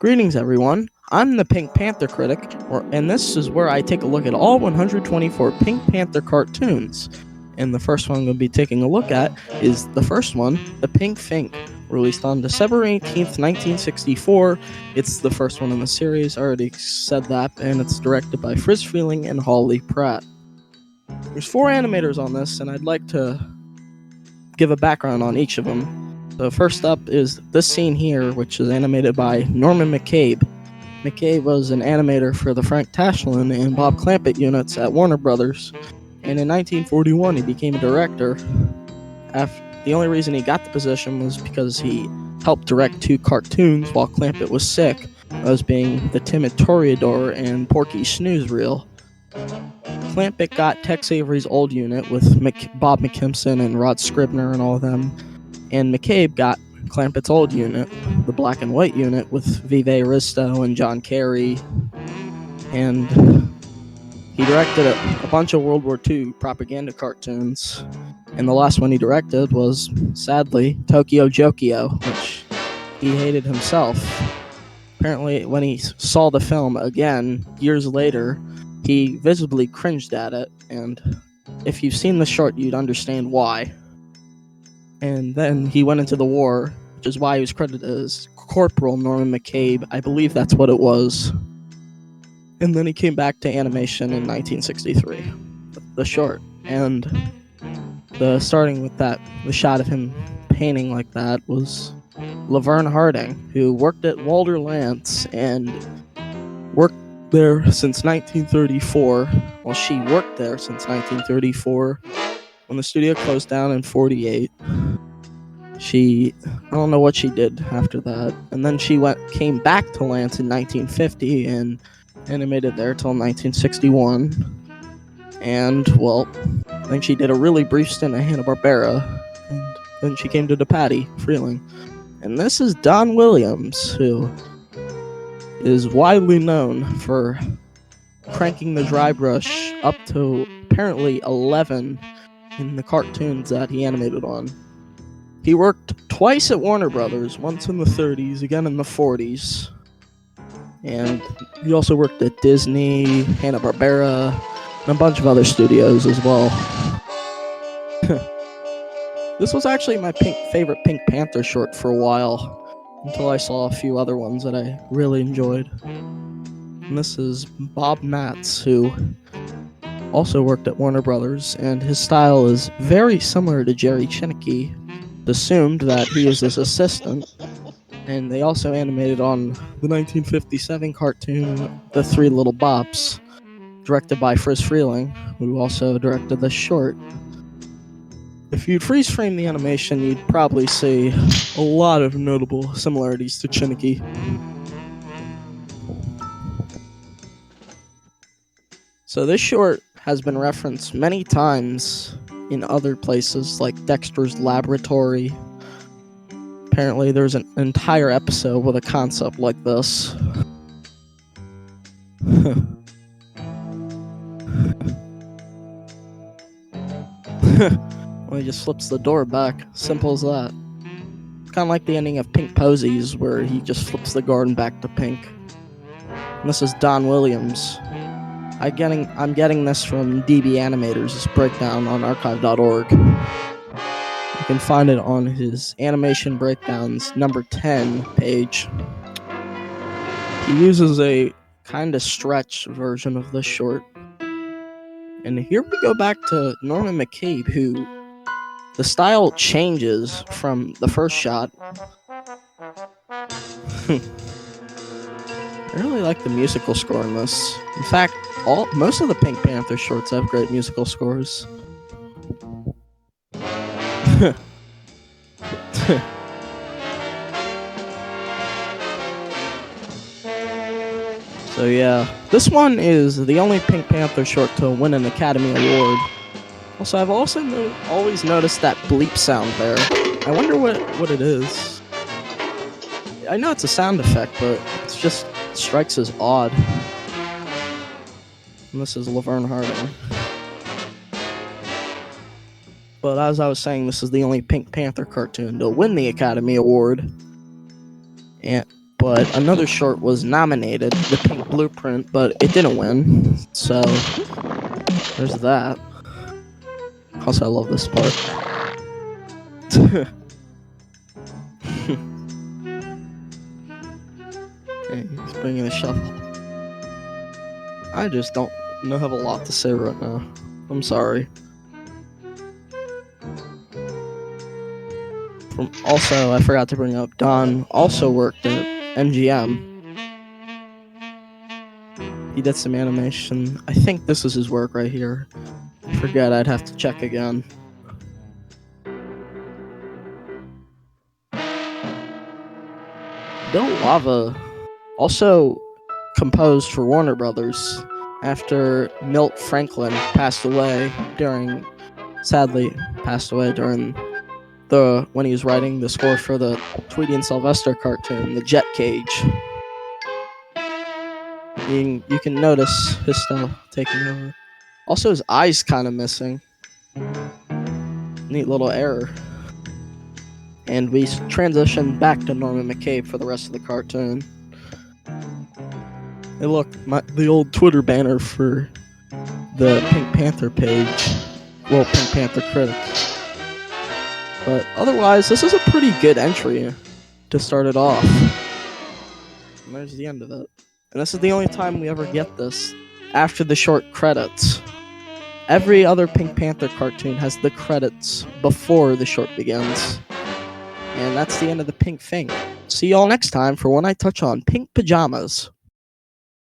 Greetings, everyone. I'm the Pink Panther Critic, and this is where I take a look at all 124 Pink Panther cartoons. And the first one I'm going to be taking a look at is the first one, The Pink Phink, released on December 18th, 1964. It's the first one in the series, I already said that, and it's directed by Friz Freleng and Holly Pratt. There's 4 animators on this, and I'd like to give a background on each of them. So first up is this scene here, which is animated by Norman McCabe. McCabe was an animator for the Frank Tashlin and Bob Clampett units at Warner Brothers, and in 1941 he became a director. The only reason he got the position was because he helped direct 2 cartoons while Clampett was sick, those being The Timid Toreador and Porky's Snooze Reel. Clampett got Tex Avery's old unit with Bob McKimson and Rod Scribner and all of them, and McCabe got Clampett's old unit, the black and white unit, with Vive Aristo and John Carey, and he directed a bunch of World War II propaganda cartoons, and the last one he directed was, sadly, Tokyo Jokio, which he hated himself. Apparently, when he saw the film again, years later, he visibly cringed at it, and if you've seen the short, you'd understand why. And then he went into the war, which is why he was credited as Corporal Norman McCabe. I believe that's what it was. And then he came back to animation in 1963, the short. And starting with that, the shot of him painting like that was Laverne Harding, who worked at Walter Lantz and worked there since 1934. Well, she worked there since 1934. When the studio closed down in 48, I don't know what she did after that. And then she came back to Lantz in 1950 and animated there till 1961. And, well, I think she did a really brief stint at Hanna-Barbera. And then she came to DePatie Freleng. And this is Don Williams, who is widely known for cranking the dry brush up to apparently 11 in the cartoons that he animated on. He worked twice at Warner Brothers, once in the 30s, again in the 40s. And he also worked at Disney, Hanna-Barbera, and a bunch of other studios as well. This was actually my favorite Pink Panther short for a while, until I saw a few other ones that I really enjoyed. And this is Bob Matz, who also worked at Warner Brothers, and his style is very similar to Jerry Chinicki. Assumed that he was his assistant, and they also animated on the 1957 cartoon The Three Little Bops, directed by Friz Freleng, who also directed the short. If you'd freeze frame the animation, you'd probably see a lot of notable similarities to Chinicki. So this short has been referenced many times in other places like Dexter's Laboratory. Apparently there's an entire episode with a concept like this. Well, he just flips the door back. Simple as that. It's kind of like the ending of Pink Posies, where he just flips the garden back to pink. And this is Don Williams. I'm getting this from DB Animators' breakdown on archive.org. You can find it on his Animation Breakdowns number 10 page. He uses a kind of stretched version of this short. And here we go back to Norman McCabe, who the style changes from the first shot. I really like the musical score in this. In fact, most of the Pink Panther shorts have great musical scores. So yeah, this one is the only Pink Panther short to win an Academy Award. Also, I've always noticed that bleep sound there. I wonder what it is. I know it's a sound effect, but it strikes as odd. And this is Laverne Harding. But as I was saying, this is the only Pink Panther cartoon to win the Academy Award. And But another short was nominated, The Pink Blueprint, but it didn't win. So there's that. Also, I love this part. Hey, he's bringing a shovel. I just don't have a lot to say right now. I'm sorry. Also, I forgot to bring up, Don also worked at MGM. He did some animation. I think this is his work right here. I forget, I'd have to check again. Bill Lava also composed for Warner Brothers after Milt Franklin sadly passed away during when he was writing the score for the Tweety and Sylvester cartoon, The Jet Cage. You can notice his style taking over. Also, his eyes kind of missing. Neat little error. And we transition back to Norman McCabe for the rest of the cartoon. Hey look, the old Twitter banner for the Pink Panther page. Well, Pink Panther Critic. But otherwise, this is a pretty good entry to start it off. And there's the end of it. And this is the only time we ever get this after the short credits. Every other Pink Panther cartoon has the credits before the short begins. And that's the end of the Pink Phink. See y'all next time for when I touch on pink pajamas.